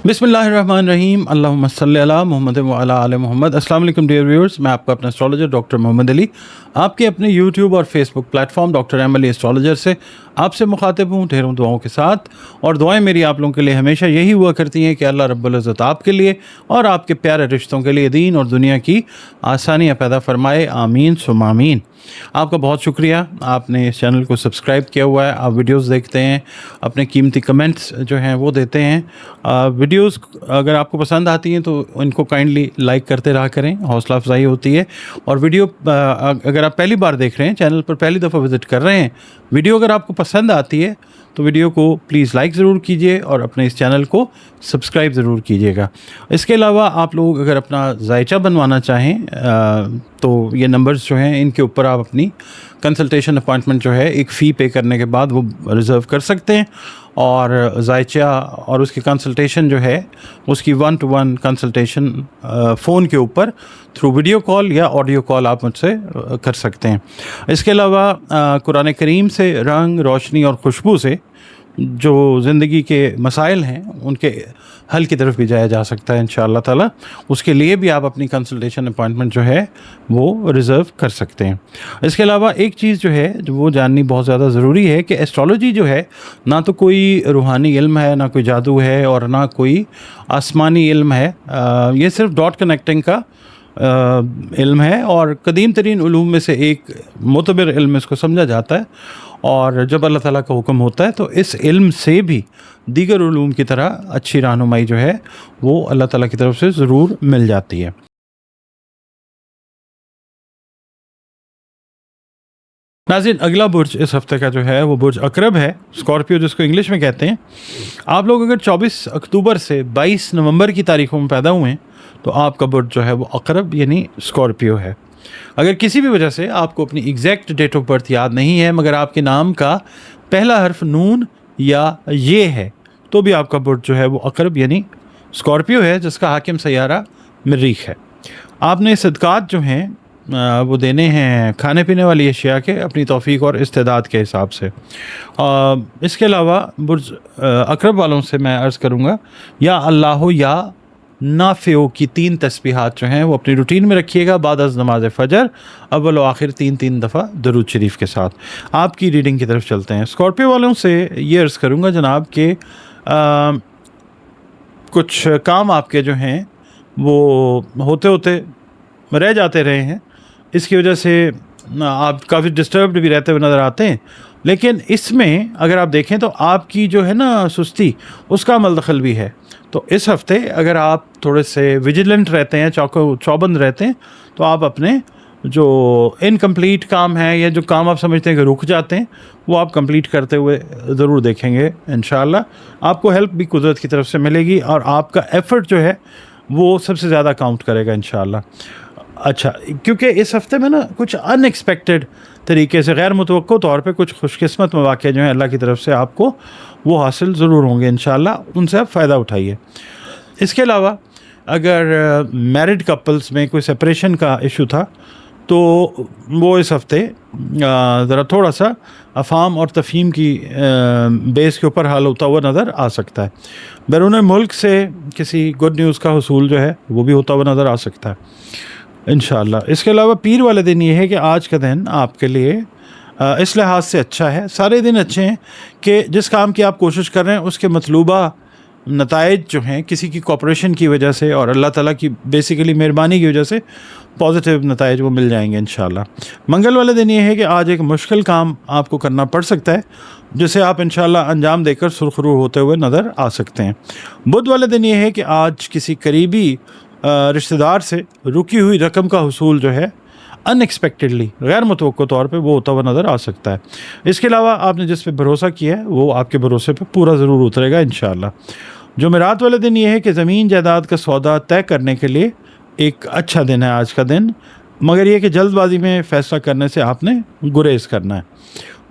बिस्मिल्लाहिर्रहमानिर्रहीम अल्लाहुम्मा सल्ली अला मुहम्मद व अला आले मोहम्मद। अस्सलाम वालेकुम डियर व्यूअर्स, मैं आपका अपना एस्ट्रोलॉजर डॉक्टर मोहम्मद अली आपके अपने यूट्यूब और Facebook platform doctor M Ali astrologer से आपसे मुखातिब हूँ ढेरों दुआओं के साथ। और दुआएं मेरी आप लोगों के लिए हमेशा यही हुआ करती हैं कि अल्लाह रब्बुल इज़्ज़त आपके लिए और आपके प्यारे रिश्तों के लिए दीन और दुनिया की आसानियाँ पैदा फरमाए, आमीन सुम आमीन। आपका बहुत शुक्रिया, आपने इस चैनल को सब्सक्राइब किया हुआ है, आप वीडियोस देखते हैं, अपने कीमती कमेंट्स जो हैं वो देते हैं। वीडियोस अगर आपको पसंद आती हैं तो इनको काइंडली लाइक करते रहा करें, हौसला अफजाई होती है। और वीडियो अगर आप पहली बार देख रहे हैं, चैनल पर पहली दफ़ा विज़िट कर रहे हैं, वीडियो अगर आपको पसंद आती है तो वीडियो को प्लीज़ लाइक ज़रूर कीजिए और अपने इस चैनल को सब्सक्राइब ज़रूर कीजिएगा। इसके अलावा आप लोग अगर अपना जायचा बनवाना चाहें तो ये नंबर्स जो हैं इनके ऊपर आप अपनी कंसल्टेशन अपॉइंटमेंट जो है एक फ़ी पे करने के बाद वो रिज़र्व कर सकते हैं। और जायचा और उसकी कंसल्टेशन जो है उसकी 1-to-1 कंसल्टेशन फ़ोन के ऊपर थ्रू वीडियो कॉल या ऑडियो कॉल आप मुझसे कर सकते हैं। इसके अलावा कुरान करीम से रंग, रोशनी और खुशबू से जो ज़िंदगी के मसाइल हैं उनके हल की तरफ भी जाया जा सकता है इंशाअल्लाह ताला। उसके लिए भी आप अपनी कंसल्टेशन अपॉइंटमेंट जो है वो रिज़र्व कर सकते हैं। इसके अलावा एक चीज़ जो है जो वो जाननी बहुत ज़्यादा ज़रूरी है कि एस्ट्रोलॉजी जो है ना तो कोई रूहानी इल्म है, ना कोई जादू है और ना कोई आसमानी इल्म है। ये सिर्फ डॉट कनेक्टिंग का इल्म है और कदीम तरीन उलूम में से एक मोतबर इल्म इसको समझा जाता है। और जब अल्लाह ताला का हुक्म होता है तो इस इल्म से भी दीगर उलूम की तरह अच्छी रहनुमाई जो है वो अल्लाह ताला की तरफ से ज़रूर मिल जाती है। नाज़रीन, अगला बुर्ज इस हफ़्ते का जो है वो बुर्ज अकरब है, स्कॉर्पियो जिसको इंग्लिश में कहते हैं। आप लोग अगर 24 अक्टूबर से 22 नवंबर की तारीखों में पैदा हुए हैं तो आपका बुर्ज जो है वो अकरब यानी स्कॉर्पियो है। अगर किसी भी वजह से आपको अपनी एग्जैक्ट डेट ऑफ बर्थ याद नहीं है मगर आपके नाम का पहला हर्फ नून या ये है तो भी आपका बुर्ज जो है वो अकरब यानी स्कॉर्पियो है, जिसका हाकिम सैयारा मरीख है। आपने सदक़ात जो हैं वो देने हैं खाने पीने वाली अशिया के अपनी तौफीक और इस्तेदाद के हिसाब से। इसके अलावा बुर्ज अकरब वालों से मैं अर्ज़ करूँगा या अल्लाह या नाफ़िओ की 3 तस्बीहात जो हैं वो अपनी रूटीन में रखिएगा बाद अज़ नमाज फ़जर, अव्वल व आखिर 3 दफ़ा दरूद शरीफ के साथ। आपकी रीडिंग की तरफ चलते हैं। स्कॉर्पियो वालों से ये अर्ज़ करूँगा जनाब के कुछ काम आपके जो हैं वो होते होते रह जाते रहे हैं, इसकी वजह से आप काफ़ी डिस्टर्ब्ड भी रहते हुए नज़र आते हैं। लेकिन इसमें अगर आप देखें तो आपकी जो है ना सुस्ती उसका अमल दखल भी है। तो इस हफ़्ते अगर आप थोड़े से विजिलेंट रहते हैं, चौबंद रहते हैं तो आप अपने जो इनकम्प्लीट काम है या जो काम आप समझते हैं कि रुक जाते हैं वो आप कंप्लीट करते हुए ज़रूर देखेंगे इंशाअल्लाह। आपको हेल्प भी कुदरत की तरफ से मिलेगी और आपका एफ़र्ट जो है वो सबसे ज़्यादा काउंट करेगा इंशाअल्लाह। अच्छा, क्योंकि इस हफ़्ते में ना कुछ अनएक्सपेक्टेड तरीके से गैर मुतवक्को तौर पे कुछ खुशकिस्मत मौक़े जो हैं अल्लाह की तरफ से आपको वो हासिल ज़रूर होंगे इंशाअल्लाह, उनसे आप फ़ायदा उठाइए। इसके अलावा अगर मैरिड कपल्स में कोई सेपरेशन का इशू था तो वो इस हफ़्ते ज़रा थोड़ा सा अफ़ाम और तफ़हीम की बेस के ऊपर हल होता हुआ नज़र आ सकता है। बैरून मुल्क से किसी गुड न्यूज़ का हुसूल जो है वो भी होता हुआ नज़र आ सकता है इंशाअल्लाह। इसके अलावा पीर वाले दिन ये है कि आज का दिन आपके लिए इस लिहाज से अच्छा है, सारे दिन अच्छे हैं कि जिस काम की आप कोशिश कर रहे हैं उसके मतलूबा नताइज जो हैं किसी की कोऑपरेशन की वजह से और अल्लाह ताला की बेसिकली मेहरबानी की वजह से पॉजिटिव नताइज वो मिल जाएंगे इंशाअल्लाह। मंगल वाले दिन ये है कि आज एक मुश्किल काम आपको करना पड़ सकता है जिसे आप इंशाअल्लाह अंजाम देकर सुरखरू होते हुए नज़र आ सकते हैं। बुध वाले दिन ये है कि आज किसी करीबी रिश्तेदार से रुकी हुई रकम का हुसूल जो है अनएक्सपेक्टेडली गैर मुतवक्को तौर पे वो होता हुआ नज़र आ सकता है। इसके अलावा आपने जिस पे भरोसा किया है वो आपके भरोसे पे पूरा ज़रूर उतरेगा इंशाअल्लाह। जुमेरात वाले दिन ये है कि ज़मीन जायदाद का सौदा तय करने के लिए एक अच्छा दिन है आज का दिन, मगर ये कि जल्दबाजी में फ़ैसला करने से आपने गुरेज करना है।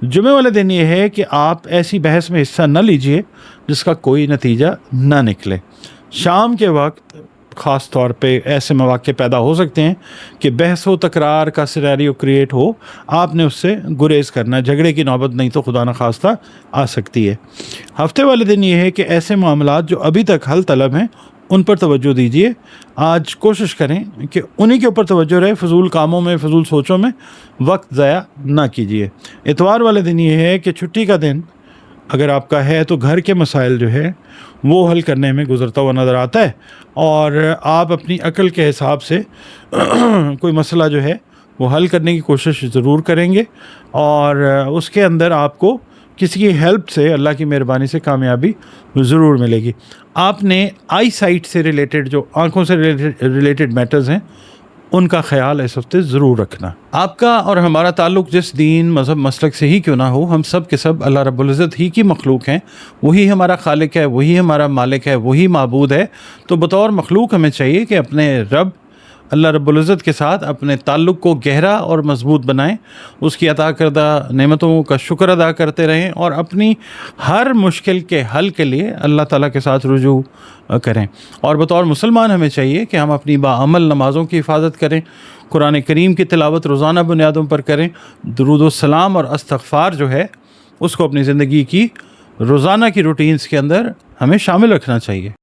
जुमे वाले दिन ये है कि आप ऐसी बहस में हिस्सा न लीजिए जिसका कोई नतीजा ना निकले। शाम के वक्त ख़ास तौर पे ऐसे मौक़े पैदा हो सकते हैं कि बहस व तकरार का सिनेरियो क्रिएट हो, आपने उससे गुरेज़ करना है। झगड़े की नौबत नहीं तो खुदा न खास्ता आ सकती है। हफ्ते वाले दिन ये है कि ऐसे मामलात जो अभी तक हल तलब हैं उन पर तवज्जो दीजिए। आज कोशिश करें कि उन्हीं के ऊपर तवज्जो रहे, फ़जूल कामों में, फ़जूल सोचों में वक्त ज़ाया ना कीजिए। इतवार वाले दिन ये है कि छुट्टी का दिन अगर आपका है तो घर के मसाइल जो है वो हल करने में गुज़रता हुआ नज़र आता है, और आप अपनी अक्ल के हिसाब से कोई मसला जो है वो हल करने की कोशिश ज़रूर करेंगे, और उसके अंदर आपको किसी की हेल्प से, अल्लाह की मेहरबानी से कामयाबी ज़रूर मिलेगी। आपने आई साइट से रिलेटेड, जो आँखों से रिलेटेड मैटर्स हैं, उनका ख्याल इस हफ्ते ज़रूर रखना। आपका और हमारा ताल्लुक़ जिस दीन, मज़हब, मसलक से ही क्यों ना हो, हम सब के सब अल्लाह रब्बुल इज़्ज़त ही की मखलूक हैं। वही हमारा खालिक है, वही हमारा मालिक है, वही माबूद है। तो बतौर मखलूक हमें चाहिए कि अपने रब अल्लाह रब्बुल इज़्ज़त के साथ अपने ताल्लुक़ को गहरा और मज़बूत बनाएं, उसकी अता करदा नेमतों का शुक्र अदा करते रहें, और अपनी हर मुश्किल के हल के लिए अल्लाह ताला के साथ रुजू करें। और बतौर मुसलमान हमें चाहिए कि हम अपनी बाअमल नमाज़ों की हिफाजत करें, कुरान करीम की तिलावत रोज़ाना बुनियादों पर करें, दुरूद व सलाम और इस्तग़फ़ार जो है उसको अपनी ज़िंदगी की रोज़ाना की रूटीन्स के अंदर हमें शामिल रखना चाहिए।